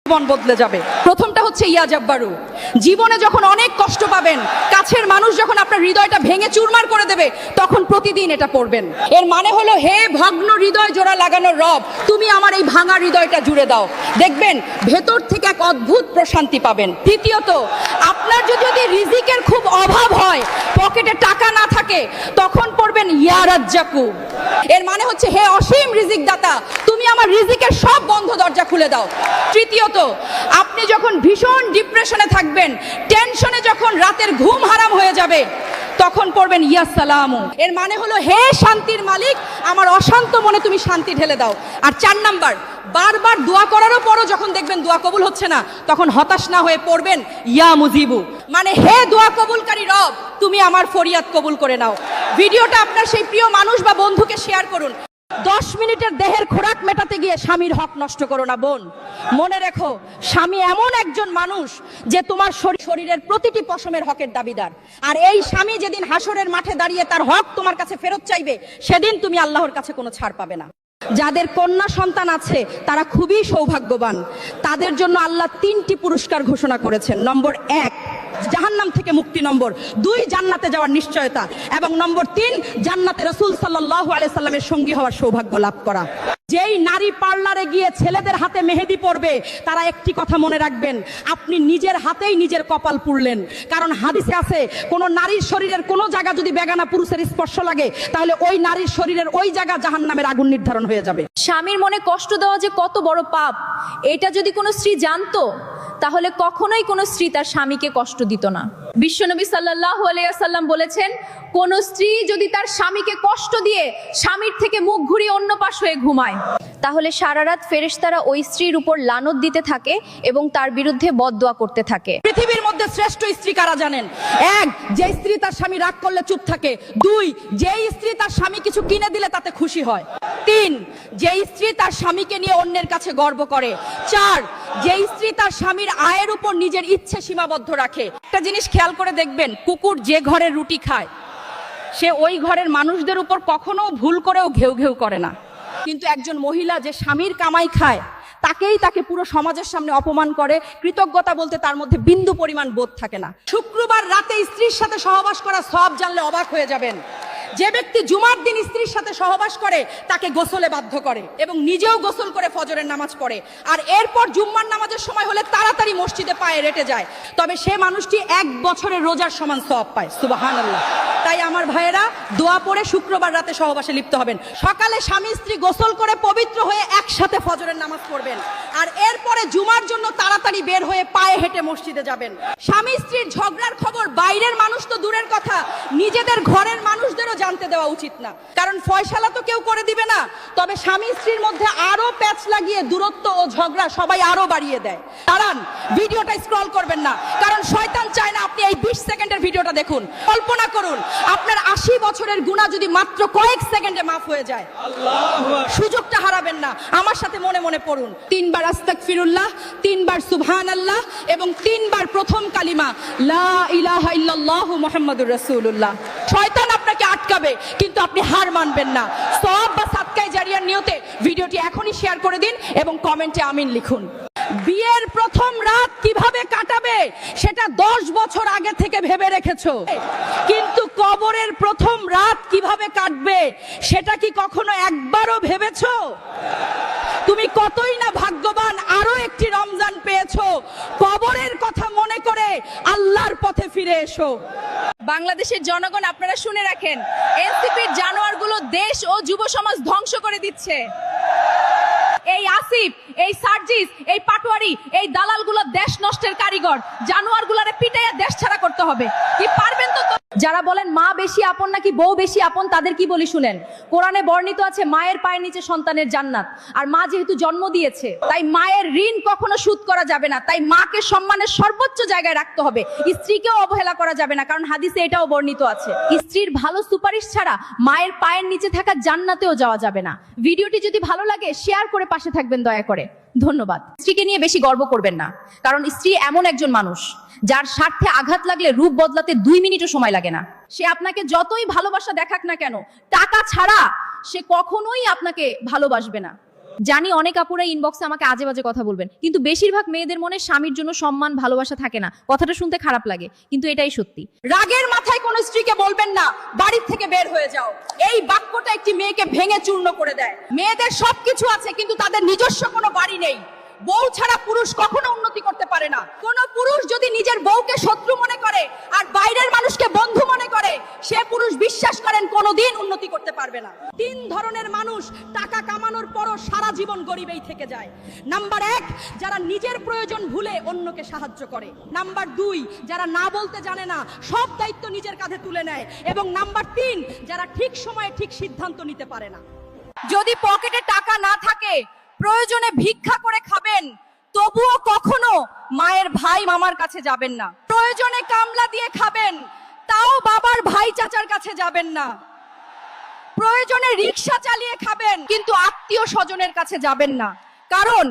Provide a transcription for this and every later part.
জীবন বদলে যাবে। প্রথমটা হচ্ছে ইয়া জাব্বারু, জীবনে যখন অনেক কষ্ট পাবেন, কাছের মানুষ যখন আপনার হৃদয়টা ভেঙে চুরমার করে দেবে, তখন প্রতিদিন এটা পড়বেন। এর মানে হলো, হে ভগ্ন হৃদয় জোড়া লাগানোর রব, তুমি আমার এই ভাঙা হৃদয়টা জুড়ে দাও। দেখবেন ভেতর থেকে এক অদ্ভুত প্রশান্তি পাবেন। দ্বিতীয়ত, আপনার যদি রিজিকের খুব অভাব হয়, পকেটে টাকা না থাকে, তখন পড়বেন ইয়া রাজ্জাকু। এর মানে হচ্ছে, হে অসীম রিজিক দাতা, তুমি আমার রিজিকের সব বন্ধ দরজা খুলে দাও। তৃতীয়ত, আপনি যখন ভীষণ ডিপ্রেশনে থাকবেন, টেনশনে যখন রাতের ঘুম হারাম হয়ে যাবে, তখন পড়বেন ইয়া সালামু। এর মানে হলো, হে শান্তির মালিক, আমার অশান্ত মনে তুমি শান্তি ঢেলে দাও। আর 4 নাম্বার, বারবার দোয়া করারও পরও যখন দেখবেন দোয়া কবুল হচ্ছে না, তখন হতাশ না হয়ে পড়বেন ইয়া মুজিবু, মানে হে দোয়া কবুলকারী রব, তুমি আমার ফরিয়াদ কবুল করে নাও। ভিডিওটা আপনার সেই প্রিয় মানুষ বা বন্ধুকে শেয়ার করুন। 10 মিনিটের দেহের খোরাক মেটাতে গিয়ে স্বামীর হক নষ্ট করো না বোন। মনে রেখো, স্বামী এমন একজন মানুষ যে তোমার শরীরের প্রতিটি পশমের হকের দাবিদার। আর এই স্বামী যেদিন হাসরের মাঠে দাঁড়িয়ে তার হক তোমার কাছে ফেরত চাইবে, সেদিন তুমি আল্লাহর কাছে কোনো ছাড় পাবে না। যাদের কন্যা সন্তান আছে তারা খুবই সৌভাগ্যবান। তাদের জন্য আল্লাহ 3টি পুরস্কার ঘোষণা করেছেন। নম্বর 1, জাহান্নাম থেকে মুক্তি। নম্বর 2, জান্নাতে যাওয়ার নিশ্চয়তা। এবং নম্বর 3, জান্নাতে রাসূল সাল্লাল্লাহু আলাইহি সাল্লামের সঙ্গী হওয়ার সৌভাগ্য লাভ করা। যেই নারী পার্লারে গিয়ে ছেলেদের হাতে মেহেদি পরবে, তারা একটি কথা মনে রাখবেন, আপনি নিজের হাতেই নিজের কপাল পুড়লেন। কারণ হাদিসে আছে, কোন নারীর শরীরের কোন জায়গা যদি বেগানা পুরুষের স্পর্শ লাগে, তাহলে ওই নারীর শরীরের ওই জায়গা জাহান্নামের আগুন নির্ধারণ হয়ে যাবে। স্বামীর মনে কষ্ট দেওয়া যে কত বড় পাপ, এটা যদি কোনো স্ত্রী জানতো, তাহলে কখনোই কোনো স্ত্রী তার স্বামীকে কষ্ট দিত না। বিশ্বনবী সাল্লাল্লাহু আলাইহি ওয়াসাল্লাম বলেছেন, কোন স্ত্রী যদি তার স্বামীকে কষ্ট দিয়ে স্বামীর থেকে মুখ ঘুরিয়ে অন্য পাশ হয়ে ঘুমায়, তাহলে সারা রাত ফেরেশতারা ওই স্ত্রীর উপর লানত দিতে থাকে এবং তার বিরুদ্ধে বদদোয়া করতে থাকে। পৃথিবীর মধ্যে শ্রেষ্ঠ স্ত্রী কারা জানেন? 1, যে স্ত্রী তার স্বামী রাগ করলে চুপ থাকে। 2, যে স্ত্রী তার স্বামী কিছু কিনে দিলে তাতে খুশি হয়। 3, যে স্ত্রী তার স্বামীকে নিয়ে অন্যের কাছে গর্ব করে। 4, যে স্ত্রী তার স্বামীর আয়ের উপর নিজের ইচ্ছে সীমাবদ্ধ রাখে। একটা জিনিস খেয়াল করে দেখবেন, কুকুর যে ঘরের রুটি খায়, সে ওই ঘরের মানুষদের উপর কখনো ভুল করেও ঘেউ ঘেউ করে না। কিন্তু একজন মহিলা যে স্বামীর কামাই খায়, তাকে পুরো সমাজের সামনে অপমান করে, কৃতজ্ঞতা বলতে তার মধ্যে বিন্দু পরিমাণ বোধ থাকে না। শুক্রবার রাতে স্ত্রীর সাথে সহবাস করা সব জানলে অবাক হয়ে যাবেন। যে ব্যক্তি জুমার দিন স্ত্রীর সাথে সহবাস করে, তাকে গোসলে বাধ্য করে এবং নিজেও গোসল করে ফজরের নামাজ পড়ে, আর এরপর জুম্মার নামাজের সময় হলে তাড়াতাড়ি মসজিদে পায়ে রেটে যায়, তবে সে মানুষটি 1 বছরের রোজার সমান সওয়াব পায়। সুবহানাল্লাহ। তাই আমার ভাইয়েরা, দোয়া পড়ে শুক্রবার রাতে সহবাসে লিপ্ত হবেন। সকালে স্বামী স্ত্রী গোসল করে পবিত্র হয়ে একসাথে ফজরের নামাজ পড়বেন, আর এরপরে জুমার জন্য তাড়াতাড়ি বের হয়ে পায়ে হেঁটে মসজিদে যাবেন। স্বামী স্ত্রীর ঝগড়ার খবর বাইরের মানুষ তো দূরের কথা, নিজেদের ঘরের মানুষদেরও জানতে দেওয়া উচিত না। কারণ ফয়সালা তো কেউ করে দিবে না, তবে স্বামী স্ত্রীর মধ্যে আরো প্যাচ লাগিয়ে দূরত্ব ও ঝগড়া সবাই আরো বাড়িয়ে দেয়। দাঁড়ান, ভিডিওটা স্ক্রল করবেন না, কারণ শয়তান চায় না আপনি এই 20 সেকেন্ডের ভিডিওটা দেখুন। কল্পনা করুন, আপনার 80 বছরের গুনাহ যদি মাত্র কয়েক সেকেন্ডে মাফ হয়ে যায়। সুযোগটা হারাবেন না। আমার সাথে মনে মনে পড়ুন, 3 বার আস্তাগফিরুল্লাহ, 3 বার সুবহানাল্লাহ এবং 3 বার প্রথম কালিমা লা ইলাহা ইল্লাল্লাহু মুহাম্মাদুর রাসূলুল্লাহ। শয়তান আপনাকে আটকাবে, কিন্তু আপনি হার মানবেন না। সওয়াব বা সাদকায়ে জারিয়ার নিয়তে ভিডিওটি এখনই শেয়ার করে দিন এবং কমেন্টে আমিন লিখুন। বিয়ের প্রথম রাত কিভাবে কাটাবে সেটা 10 বছর আগে থেকে ভেবে রেখেছো, কিন্তু কবরের প্রথম রাত কিভাবে কাটবে সেটা কি কখনো একবারও ভেবেছো? তুমি কতই না ভাগ্যবান, আরো একটি রমজান পেয়েছো। কবরের কথা মনে করে আল্লাহর পথে ফিরে এসো। বাংলাদেশের জনগণ, আপনারা শুনে রাখেন, এনসিপির জানোয়ারগুলো দেশ ও যুব সমাজ ধ্বংস করে দিচ্ছে। এই আসিফ, এই সার্জিস, এই পাটোয়ারি, এই দালালগুলো দেশ নষ্টের কারিগর। জানোয়ারগুলোরে পিটাইয়া দেশ ছাড়া করতে হবে। কি পারবেন তো? যারা বলেন মা বেশি আপন নাকি বউ বেশি আপন, তাদের কি বলি শুনেন। কোরআনে বর্ণিত আছে, মায়ের পায়ের নিচে সন্তানের জান্নাত। আর মা যেহেতু জন্ম দিয়েছে, তাই মায়ের ঋণ কখনো শোধ করা যাবে না। তাই মাকে সম্মানের সর্বোচ্চ জায়গায় রাখতে হবে। স্ত্রীকেও অবহেলা করা যাবে না, কারণ হাদিসে এটাও বর্ণিত আছে, স্ত্রীর ভালো সুপারিশ ছাড়া মায়ের পায়ের নিচে থাকা জান্নাতেও যাওয়া যাবে না। ভিডিওটি যদি ভালো লাগে শেয়ার করে পাশে থাকবেন দয়া করে। ধন্যবাদ। স্ত্রীকে নিয়ে বেশি গর্ব করবেন না, কারণ স্ত্রী এমন একজন মানুষ যার স্বার্থে আঘাত লাগলে রূপ বদলাতে 2 মিনিটও সময় লাগে না। সে আপনাকে যতই ভালোবাসা দেখাক না কেন, টাকা ছাড়া সে কখনোই আপনাকে ভালোবাসবে না। জানি অনেক আপুরা ইনবক্সে আমাকে আজে বাজে কথা বলবেন, কিন্তু বেশিরভাগ মেয়েদের মনে স্বামীর জন্য সম্মান ভালোবাসা থাকে না। কথাটা শুনতে খারাপ লাগে, কিন্তু এটাই সত্যি। রাগের মাথায় কোনো স্ত্রীকে বলবেন না বাড়ির থেকে বের হয়ে যাও। এই বাক্যটা একটি মেয়েকে ভেঙে চূর্ণ করে দেয়। মেয়েদের সবকিছু আছে, কিন্তু তাদের নিজস্ব কোনো বাড়ি নেই। বউ ছাড়া পুরুষ কখনো উন্নতি করতে পারে না। কোন পুরুষ যদি নিজের বউকে শত্রু মনে করে আর বাইরের মানুষকে বন্ধু মনে করে, সে পুরুষ বিশ্বাস করেন কোনোদিন উন্নতি করতে পারবে না। 3 ধরনের মানুষ টাকা কামানোর পরও সারা জীবন গরিবেই থেকে যায়। নাম্বার 1, যারা নিজের প্রয়োজন ভুলে অন্যকে সাহায্য করে। নাম্বার 2, যারা না বলতে জানে না, সব দায়িত্ব নিজের কাঁধে তুলে নেয়। এবং নাম্বার 3, যারা ঠিক সময়ে ঠিক সিদ্ধান্ত নিতে পারে না। যদি পকেটে টাকা না থাকে, প্রয়োজনে ভিক্ষা করে খাবেন, তবুও কখনো মায়ের ভাই মামার কাছে যাবেন না। প্রয়োজনে কামলা দিয়ে খাবেন, তাও বাবার ভাই চাচার কাছে যাবেন না। প্রয়োজনে রিক্সা চালিয়ে খাবেন, কিন্তু আত্মীয় স্বজনের কাছে যাবেন না, কারণ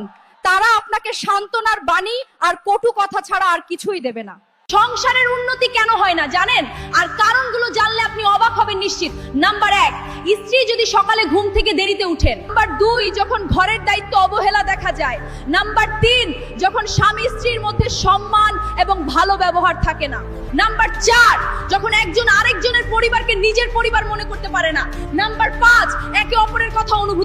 তারা আপনাকে সান্ত্বনার বাণী আর কটু কথা ছাড়া আর কিছুই দেবে না। সংসারের উন্নতি কেন হয় না জানেন? আর কারণগুলো জানলে আপনি অবাক হবেন নিশ্চিত। নাম্বার 1, স্ত্রী যদি সকালে ঘুম থেকে দেরিতে উঠেন। নাম্বার 2, যখন ঘরের দায়িত্ব অবহেলা দেখা যায়। নাম্বার 3, যখন স্বামী স্ত্রীর মধ্যে সম্মান এবং ভালো ব্যবহার থাকে না। নাম্বার 4, যখন একজন আরেকজনের পরিবারকে নিজের পরিবার মনে করতে পারে না। নাম্বার 5, একে অপরের কথা অনুভূতি